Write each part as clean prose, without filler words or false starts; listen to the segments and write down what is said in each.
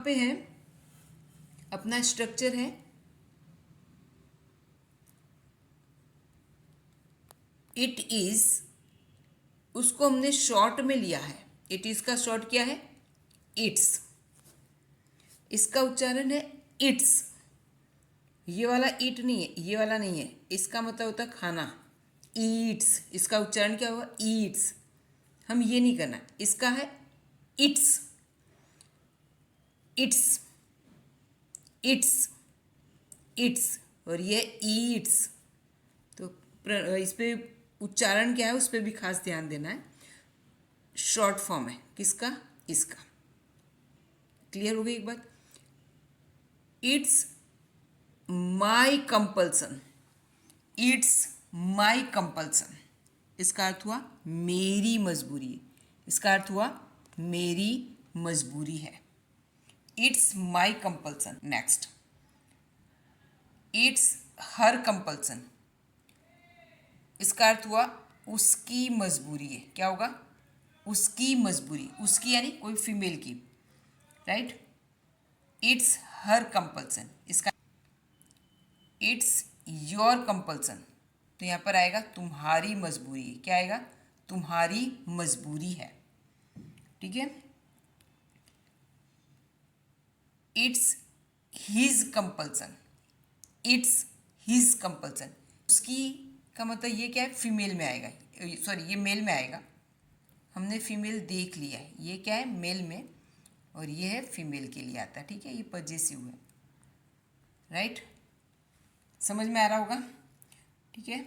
पे है अपना स्ट्रक्चर है इट इज, उसको हमने शॉर्ट में लिया है। इट इज का शॉर्ट क्या है? इट्स। इसका उच्चारण है इट्स। ये वाला ईट नहीं है, ये वाला नहीं है, इसका मतलब होता है खाना। ईट्स, इसका उच्चारण क्या हुआ? ईट्स। हम ये नहीं करना, इसका है इट्स। इट्स, इट्स, इट्स, और ये ईट्स। तो इस पे उच्चारण क्या है उस पर भी खास ध्यान देना है। शॉर्ट फॉर्म है किसका? इसका। क्लियर हो गई एक बात? It's my compulsion. It's my compulsion, इसका अर्थ हुआ मेरी मजबूरी। इसका अर्थ हुआ मेरी मजबूरी है। It's my compulsion. Next, it's her compulsion, इसका अर्थ हुआ उसकी मजबूरी है। क्या होगा? उसकी मजबूरी। उसकी यानी कोई फीमेल की, राइट? इट्स हर कंपल्सन, इसका इट्स योर कंपल्सन, तो यहाँ पर आएगा तुम्हारी मजबूरी है। क्या आएगा? तुम्हारी मजबूरी है। ठीक है। It's his compulsion. It's his compulsion, उसकी का मतलब ये क्या है? फीमेल में आएगा, सॉरी ये मेल में आएगा। हमने फीमेल देख लिया है, ये क्या है? मेल में, और ये है फीमेल के लिए आता है। ठीक है, ये पजेसिव है, राइट? समझ में आ रहा होगा? ठीक है।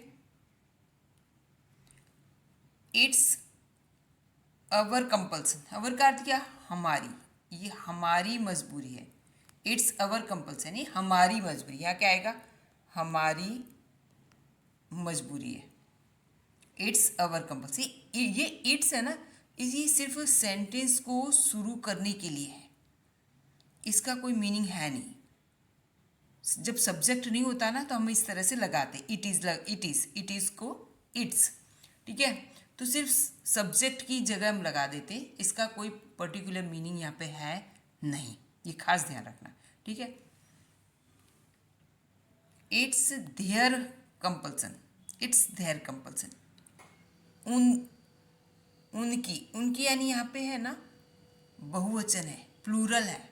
इट्स अवर कंपल्सन, अवर का अर्थ क्या? हमारी। ये हमारी मजबूरी है। इट्स अवर कंपल्सन यानी हमारी मजबूरी। यहाँ क्या आएगा? हमारी मजबूरी है। It's our compulsion. ये इट्स है ना, ये सिर्फ सेंटेंस को शुरू करने के लिए है, इसका कोई मीनिंग है नहीं। जब सब्जेक्ट नहीं होता ना तो हम इस तरह से लगाते, it is it is, it is को इट्स। ठीक है, तो सिर्फ सब्जेक्ट की जगह हम लगा देते, इसका कोई पर्टिकुलर मीनिंग यहाँ पे है नहीं, ये खास ध्यान रखना। ठीक है। It's their compulsion. It's their compulsion, उन उनकी, उनकी यानी यहाँ पे है ना बहुवचन है, प्लूरल है।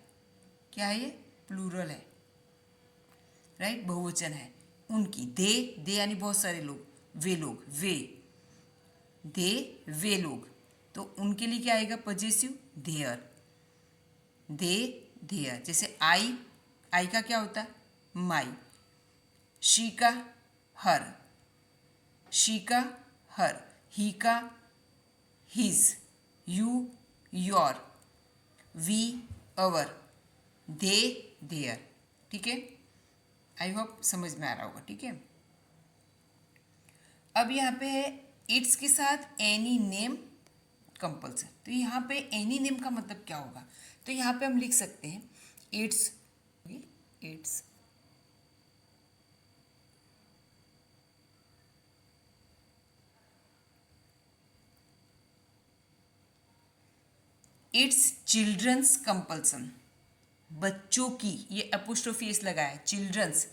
क्या है ये? प्लूरल है, राइट? बहुवचन है। उनकी, दे यानी बहुत सारे लोग, वे लोग, वे, दे वे लोग, तो उनके लिए क्या आएगा? Possessive, their. They their. जैसे आई का क्या होता है? माई। शी का हर, शी का हर, ही का his, you your, we our, they their. ठीक है, आई होप समझ में आ रहा होगा। ठीक है। अब यहाँ पे है इट्स के साथ एनी नेम कंपल्सन। तो यहाँ पे एनी नेम का मतलब क्या होगा? तो यहाँ पे हम लिख सकते हैं it's, it's it's children's compulsion, बच्चों की, ये एपोस्ट्रोफी एस लगा है, चिल्ड्रंस।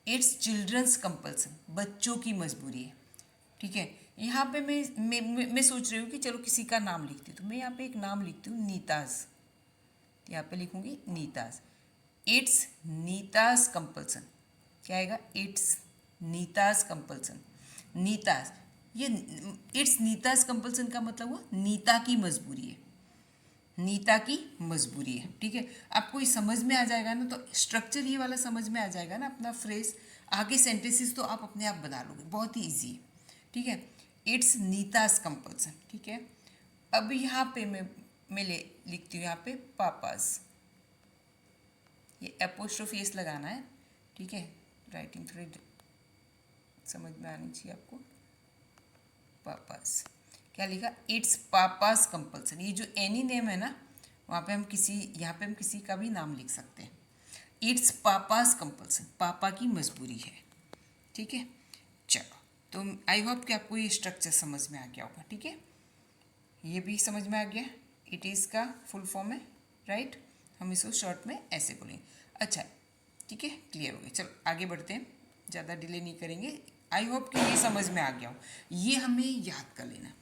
इट्स चिल्ड्रंस कंपल्सन, बच्चों की मजबूरी है। ठीक है। यहाँ पे मैं सोच रही हूँ कि चलो किसी का नाम लिखती हूँ, तो मैं यहाँ पे एक नाम लिखती हूँ, नीताज। यहाँ पे लिखूंगी नीताज। It's Nita's compulsion. क्या आएगा? It's Nita's compulsion. नीताज, ये इट्स नीताज कंपल्सन का मतलब हुआ नीता की मजबूरी है, नीता की मजबूरी है। ठीक है, आपको ये समझ में आ जाएगा ना, तो स्ट्रक्चर ये वाला समझ में आ जाएगा ना अपना फ्रेज, आगे सेंटेंसेस तो आप अपने आप बना लोगे, बहुत ही ईजी है। ठीक है, इट्स नीताज कंपल्सन। ठीक है। अब यहाँ पे मैं लिखती हूँ यहाँ पे पापास, ये एपोस्ट्रोफी एस लगाना है। ठीक है, राइटिंग थोड़ी समझ में आनी चाहिए आपको। पापास, क्या लिखा? It's papa's compulsion. ये जो एनी नेम है ना, वहाँ पे हम किसी, यहाँ पे हम किसी का भी नाम लिख सकते हैं। इट्स पापास कंपल्सन, पापा की मजबूरी है। ठीक है, चलो, तो आई होप कि आपको ये स्ट्रक्चर समझ में आ गया होगा। ठीक है, ये भी समझ में आ गया। इट इज़ का फुल फॉर्म है, राइट? हम इसको शॉर्ट में ऐसे बोलेंगे। अच्छा, ठीक है, क्लियर हो गया। चलो आगे बढ़ते हैं, ज़्यादा डिले नहीं करेंगे। आई होप कि ये समझ में आ गया हो। ये हमें याद कर लेना।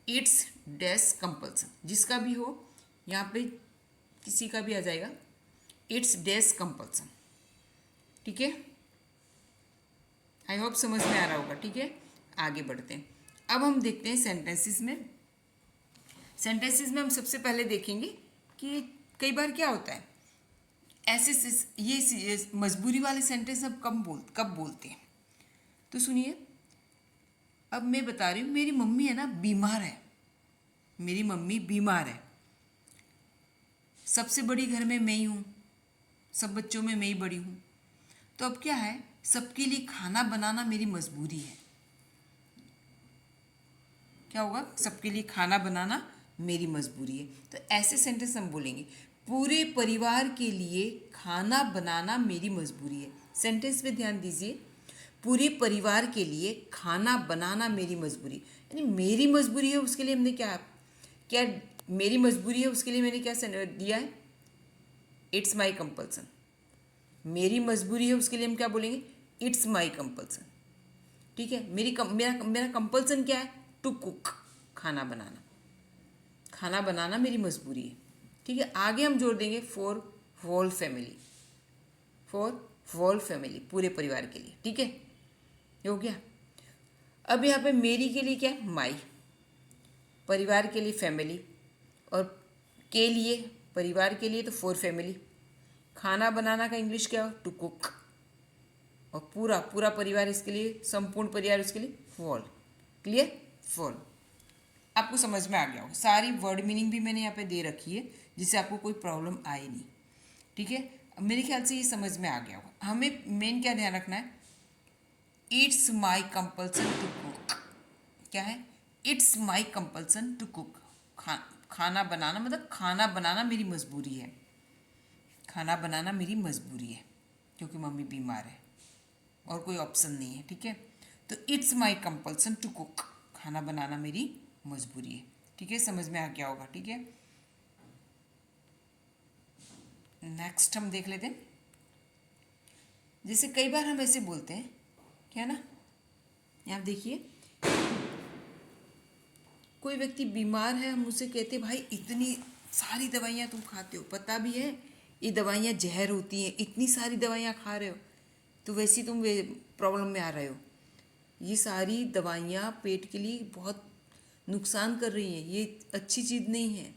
इट्स डैश कंपल्सन, जिसका भी हो, यहाँ पे किसी का भी आ जाएगा। इट्स डैश कंपल्सन, ठीक है। आई होप समझ में आ रहा होगा, ठीक है। आगे बढ़ते हैं। अब हम देखते हैं सेंटेंसेस में। सेंटेंसेस में हम सबसे पहले देखेंगे कि कई बार क्या होता है, ऐसे ये मजबूरी वाले सेंटेंस हम कब बोलते हैं। तो सुनिए, अब मैं बता रही हूँ, मेरी मम्मी है ना बीमार है, मेरी मम्मी बीमार है। सबसे बड़ी घर में मैं ही हूँ, सब बच्चों में मैं ही बड़ी हूँ। तो अब क्या है, सबके लिए खाना बनाना मेरी मजबूरी है। क्या होगा, सबके लिए खाना बनाना मेरी मजबूरी है। तो ऐसे सेंटेंस हम बोलेंगे, पूरे परिवार के लिए खाना बनाना मेरी मजबूरी है। सेंटेंस पे ध्यान दीजिए, पूरे परिवार के लिए खाना बनाना मेरी मजबूरी, यानी मेरी मजबूरी है, उसके लिए हमने क्या क्या मेरी मजबूरी है उसके लिए मैंने क्या दिया है, इट्स माई कंपल्सन। मेरी मजबूरी है उसके लिए हम क्या बोलेंगे, इट्स माई कंपल्सन, ठीक है। मेरा कंपल्सन क्या है, टू कुक, खाना बनाना। खाना बनाना मेरी मजबूरी है, ठीक है। आगे हम जोड़ देंगे for whole family, for whole family, पूरे परिवार के लिए, ठीक है। ये हो गया। अब यहाँ पे मेरी के लिए क्या है, माई, परिवार के लिए फैमिली, और के लिए परिवार के लिए तो फॉर फैमिली। खाना बनाना का इंग्लिश क्या हो, टू कुक, और पूरा पूरा परिवार इसके लिए, संपूर्ण परिवार उसके लिए फॉल। Clear, fall. आपको समझ में आ गया होगा। सारी वर्ड मीनिंग भी मैंने यहाँ पे दे रखी है, जिससे आपको कोई प्रॉब्लम आए नहीं, ठीक है। मेरे ख्याल से ये समझ में आ गया होगा। हमें मेन क्या ध्यान रखना है, it's my compulsion to cook. क्या है, it's my compulsion to cook, खाना बनाना, मतलब खाना बनाना मेरी मजबूरी है। खाना बनाना मेरी मजबूरी है क्योंकि मम्मी बीमार है और कोई ऑप्शन नहीं है, ठीक है। तो it's my compulsion to cook, खाना बनाना मेरी मजबूरी है, ठीक है। समझ में आ गया होगा, ठीक है। नेक्स्ट हम देख लेते हैं। जैसे कई बार हम ऐसे बोलते हैं, क्या ना, यहाँ देखिए, कोई व्यक्ति बीमार है, हम उसे कहते भाई इतनी सारी दवाइयाँ तुम खाते हो, पता भी है ये दवाइयाँ जहर होती हैं, इतनी सारी दवाइयाँ खा रहे हो, तो वैसी तुम प्रॉब्लम में आ रहे हो। ये सारी दवाइयाँ पेट के लिए बहुत नुकसान कर रही हैं, ये अच्छी चीज़ नहीं है।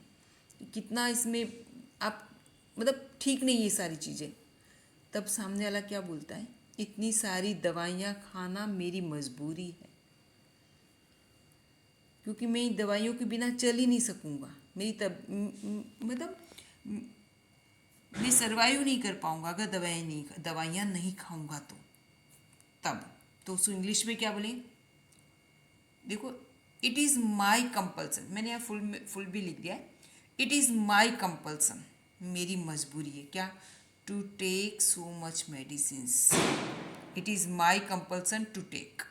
कितना इसमें आप, मतलब ठीक नहीं ये सारी चीज़ें। तब सामने वाला क्या बोलता है, इतनी सारी दवाइयाँ खाना मेरी मजबूरी है, क्योंकि मैं इन दवाइयों के बिना चल ही नहीं सकूँगा। मेरी मतलब मैं सर्वाइव नहीं कर पाऊँगा अगर दवाइयाँ नहीं खाऊँगा तो। तब तो उसको इंग्लिश में क्या बोलें, देखो, इट इज़ माई कंपल्सन, मैंने यहाँ फुल भी लिख दिया है। इट इज़ माई कंपल्सन, मेरी मजबूरी है, क्या, to take so much medicines. It is my compulsion to take,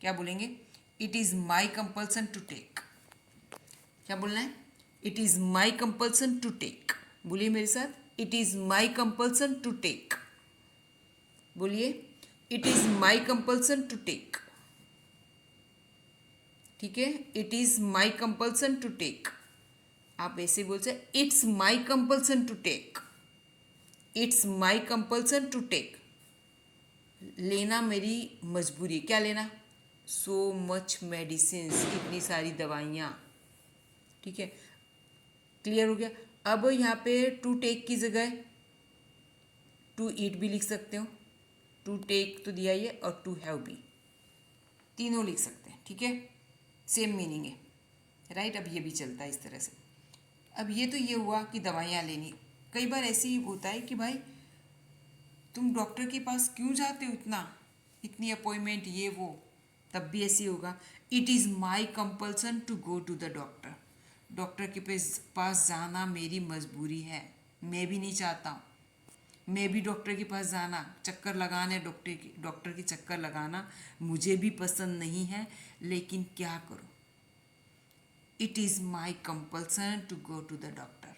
क्या बोलेंगे, it is my compulsion to take. क्या बोलना है, it is my compulsion to take. बोलिए मेरे साथ, it is my compulsion to take. बोलिए, it is my compulsion to take, ठीक है। It is my compulsion to take, आप ऐसे बोल सकते, it's my compulsion to take, it's my compulsion to take. लेना मेरी मजबूरी है, क्या लेना, सो मच मेडिसिन्स, इतनी सारी दवाइयाँ, ठीक है। क्लियर हो गया। अब यहाँ पे टू टेक की जगह टू ईट भी लिख सकते हो। टू टेक तो दिया ही है, और टू हैव भी, तीनों लिख सकते हैं, ठीक है। सेम मीनिंग है, राइट। अब ये भी चलता है इस तरह से। अब ये तो ये हुआ कि दवाइयाँ लेनी। कई बार ऐसे ही होता है कि भाई तुम डॉक्टर के पास क्यों जाते हो, इतनी अपॉइंटमेंट ये वो, तब भी ऐसे होगा, it is my compulsion to go to the doctor. Doctor के पास जाना मेरी मजबूरी है, मैं भी नहीं चाहता हूँ, मैं भी डॉक्टर के पास जाना, चक्कर लगाने, डॉक्टर के चक्कर लगाना मुझे भी पसंद नहीं है, लेकिन क्या करूँ, it is my compulsion to go to the doctor.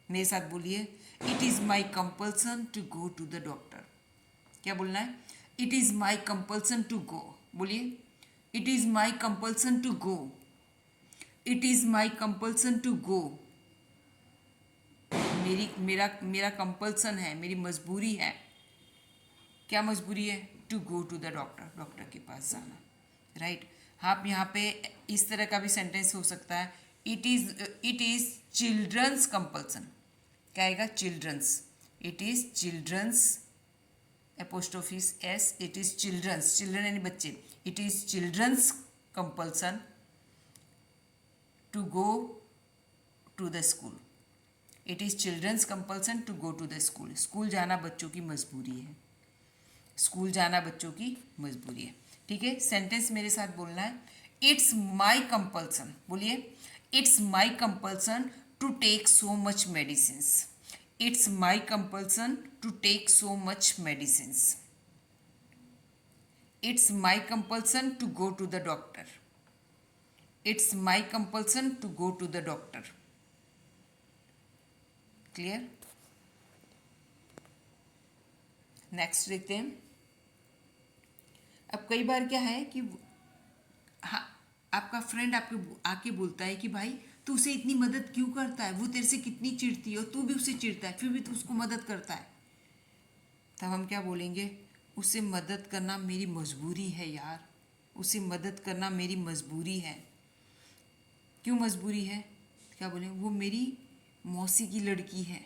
मेरे साथ बोलिए, it is my compulsion to go to the doctor. क्या बोलना है? It is my compulsion to go. बोलिए, it is my compulsion to go. It is my compulsion to go. मेरा मेरा compulsion है, मेरी मजबूरी है। क्या मजबूरी है? To go to the doctor, doctor के पास जाना। राइट। आप यहाँ पे इस तरह का भी सेंटेंस हो सकता है, इट इज़ चिल्ड्रंस कंपल्सन। क्या आएगा? Children's. It is children's apostrophes S, it is children's, children यानी बच्चे। It is children's compulsion to go to the school. It is children's compulsion to go to the school. School जाना बच्चों की मजबूरी है। School जाना बच्चों की मजबूरी है। ठीक है, सेंटेंस मेरे साथ बोलना है। It's my compulsion. बोलिए, it's my compulsion to take so much medicines. It's my compulsion to take so much medicines. It's my compulsion to go to the doctor. It's my compulsion to go to the doctor. Clear? Next देखते हैं। अब कई बार क्या है कि हाँ, आपका friend आपके आके बोलता है कि भाई तू उसे इतनी मदद क्यों करता है, वो तेरे से कितनी चिढ़ती है और तू भी उसे चिढ़ता है, फिर भी तू उसको मदद करता है। तब हम क्या बोलेंगे? उसे मदद करना मेरी मजबूरी है यार, उसे मदद करना मेरी मजबूरी है। क्यों मजबूरी है? क्या बोलें? वो मेरी मौसी की लड़की है,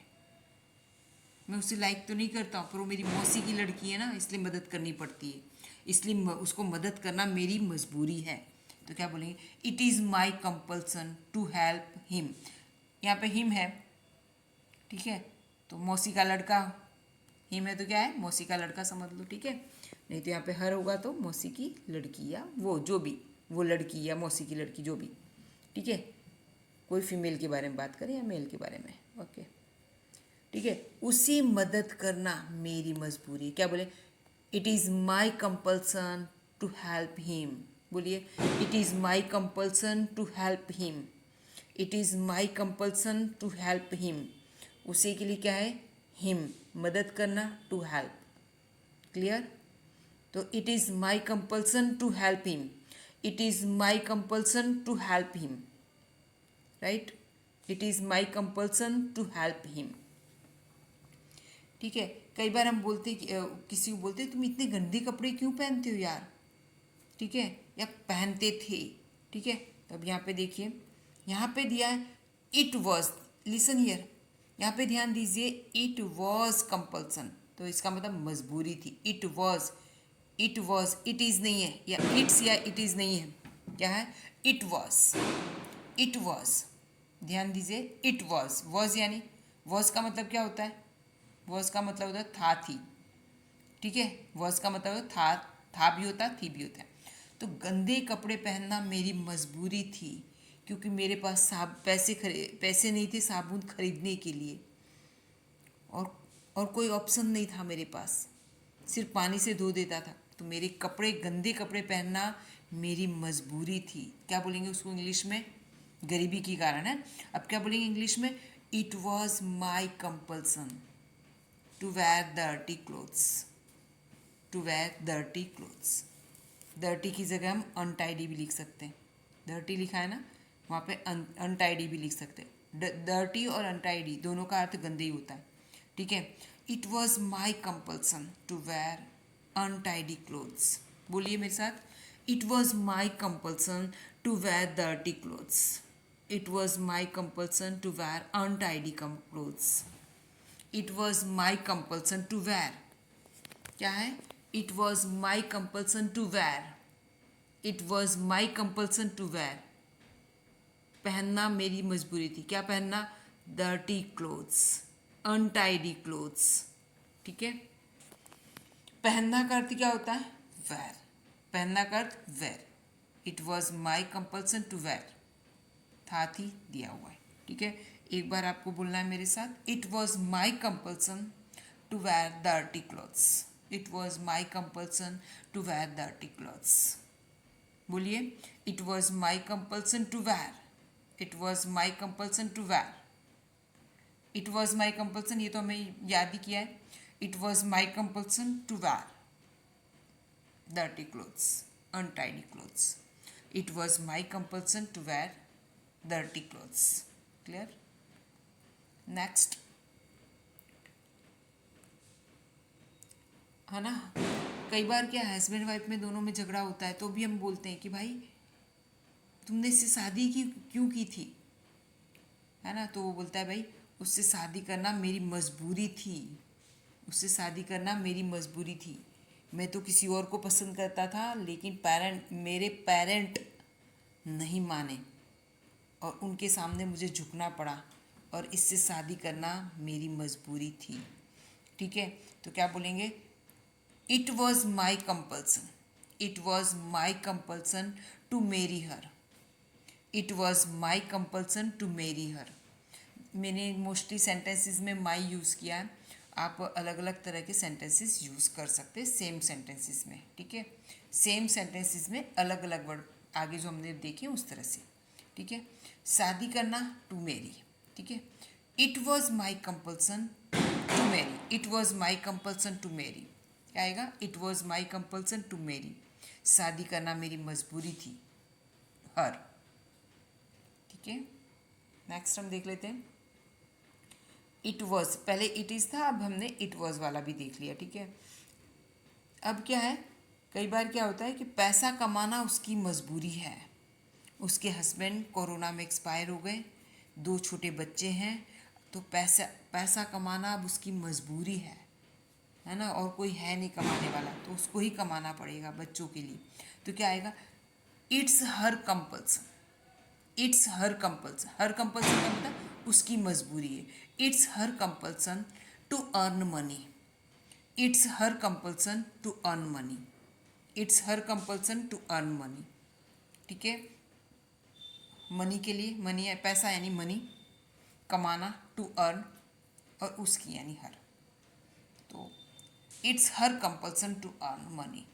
मैं उसे लाइक तो नहीं करता हूँ, पर वो मेरी मौसी की लड़की है ना, इसलिए मदद करनी पड़ती है, इसलिए उसको मदद करना मेरी मजबूरी है। तो क्या बोलेंगे? It is my compulsion to help him. यहाँ पे हिम है, ठीक है, तो मौसी का लड़का। हिम है तो क्या है? मौसी का लड़का समझ लो, ठीक है। नहीं तो यहाँ पे हर होगा तो मौसी की लड़की या वो जो भी, वो लड़की या मौसी की लड़की जो भी, ठीक है। कोई फीमेल के बारे में बात करें या मेल के बारे में, ओके, ठीक है। उसी मदद करना मेरी मजबूरी। क्या बोले? It is my compulsion to help him. बोलिए, it is my compulsion to help him. It is my compulsion to help him. उसी के लिए क्या है? हिम, मदद करना, टू हेल्प। क्लियर? तो it is my compulsion to help him. It is my compulsion to help him. Right? It is my compulsion to help him. ठीक है। कई बार हम बोलते किसी को बोलते तुम इतने गंदे कपड़े क्यों पहनते हो यार, ठीक है, या पहनते थे, ठीक है। तो अब यहाँ पे देखिए, यहाँ पे दिया है इट वॉज। लिसन हियर, यहाँ पे ध्यान दीजिए, इट वॉज कंपल्सन, तो इसका मतलब मजबूरी थी। It was, it was, it is नहीं है, या इट्स या इट इज़ नहीं है, क्या है? It was, it was. ध्यान दीजिए, इट वॉज यानी, वॉज का मतलब क्या होता है? वॉज का मतलब होता है था, थी, ठीक है। वॉज का मतलब था भी होता है, थी भी होता है। तो गंदे कपड़े पहनना मेरी मजबूरी थी, क्योंकि मेरे पास पैसे नहीं थे साबुन खरीदने के लिए, और कोई ऑप्शन नहीं था मेरे पास, सिर्फ पानी से धो देता था। तो मेरे कपड़े, गंदे कपड़े पहनना मेरी मजबूरी थी। क्या बोलेंगे उसको इंग्लिश में? गरीबी के कारण है। अब क्या बोलेंगे इंग्लिश में? It was my compulsion to wear dirty clothes. To wear dirty clothes. Dirty की जगह हम अनटाइडी भी लिख सकते हैं। डर्टी लिखा है ना, वहाँ पे अनटाइडी भी लिख सकते हैं। डर्टी और अनटाइडी दोनों का अर्थ गंदे ही होता है, ठीक है। It was my compulsion to wear untidy clothes. बोलिए मेरे साथ, it was my compulsion to wear dirty clothes. It was my compulsion to wear untidy clothes. It was my compulsion to wear, क्या है? It was my compulsion to wear. It was my compulsion to wear, पहनना मेरी मजबूरी थी। क्या पहनना? Dirty clothes, untidy clothes, ठीक है। पहनना का अर्थ क्या होता है? वेयर। पहनना का अर्थ wear. It was my compulsion to wear, था, थी दिया हुआ है, ठीक है। एक बार आपको बोलना है मेरे साथ, it was my compulsion to wear dirty clothes. It was my compulsion to wear dirty clothes. बोलिए, it was my compulsion to wear. It was my compulsion to wear. It was my compulsion, ये तो हमें याद ही किया है. It was my compulsion to wear dirty clothes, untidy clothes. It was my compulsion to wear dirty clothes. Clear? Next. है ना, कई बार क्या हस्बैंड वाइफ में दोनों में झगड़ा होता है तो भी हम बोलते हैं कि भाई तुमने इससे शादी की क्यों की थी, है ना. तो वो बोलता है भाई उससे शादी करना मेरी मजबूरी थी, उससे शादी करना मेरी मजबूरी थी. मैं तो किसी और को पसंद करता था लेकिन मेरे पेरेंट नहीं माने और उनके सामने मुझे झुकना पड़ा और इससे शादी करना मेरी मजबूरी थी. ठीक है, तो क्या बोलेंगे, it was my compulsion, it was my compulsion to marry her, it was my compulsion to marry her. मैंने मोस्टली सेंटेंसेस में माई यूज़ किया है, आप अलग अलग तरह के सेंटेंसेस यूज़ कर सकते हैं सेम सेंटेंसेस में. ठीक है, सेम सेंटेंसेस में अलग अलग वर्ड आगे जो हमने देखे उस तरह से. ठीक है, शादी करना टू मैरी. ठीक है, it was my compulsion to marry, it was my compulsion to marry. क्या आएगा, it was my compulsion to marry, शादी करना मेरी मजबूरी थी, हर. ठीक है, नेक्स्ट हम देख लेते हैं. इट वॉज, पहले इट इज़ था, अब हमने इट वॉज वाला भी देख लिया. ठीक है, अब क्या है, कई बार क्या होता है कि पैसा कमाना उसकी मजबूरी है. उसके हस्बैंड कोरोना में एक्सपायर हो गए, 2 छोटे बच्चे हैं, तो पैसा कमाना अब उसकी मजबूरी है ना, और कोई है नहीं कमाने वाला तो उसको ही कमाना पड़ेगा बच्चों के लिए. तो क्या आएगा, it's her compulsion, it's her compulsion. Her compulsion का मतलब उसकी मजबूरी है. It's her compulsion to earn money, it's her compulsion to earn money, it's her compulsion to earn money. ठीक है, मनी के लिए, मनी है पैसा यानी मनी, कमाना टू अर्न, और उसकी यानी हर. तो it's her compulsion to earn money.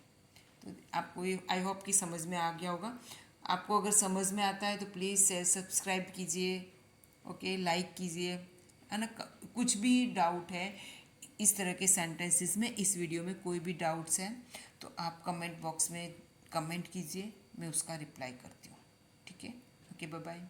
तो आपको ये आई होप कि समझ में आ गया होगा. आपको अगर समझ में आता है तो प्लीज़ शेयर सब्सक्राइब कीजिए, ओके, लाइक कीजिए, है ना. कुछ भी डाउट है इस तरह के सेंटेंसेस में, इस वीडियो में कोई भी डाउट्स हैं तो आप कमेंट बॉक्स में कमेंट कीजिए, मैं उसका रिप्लाई करती हूँ. ठीक है, ओके, बाय बाय.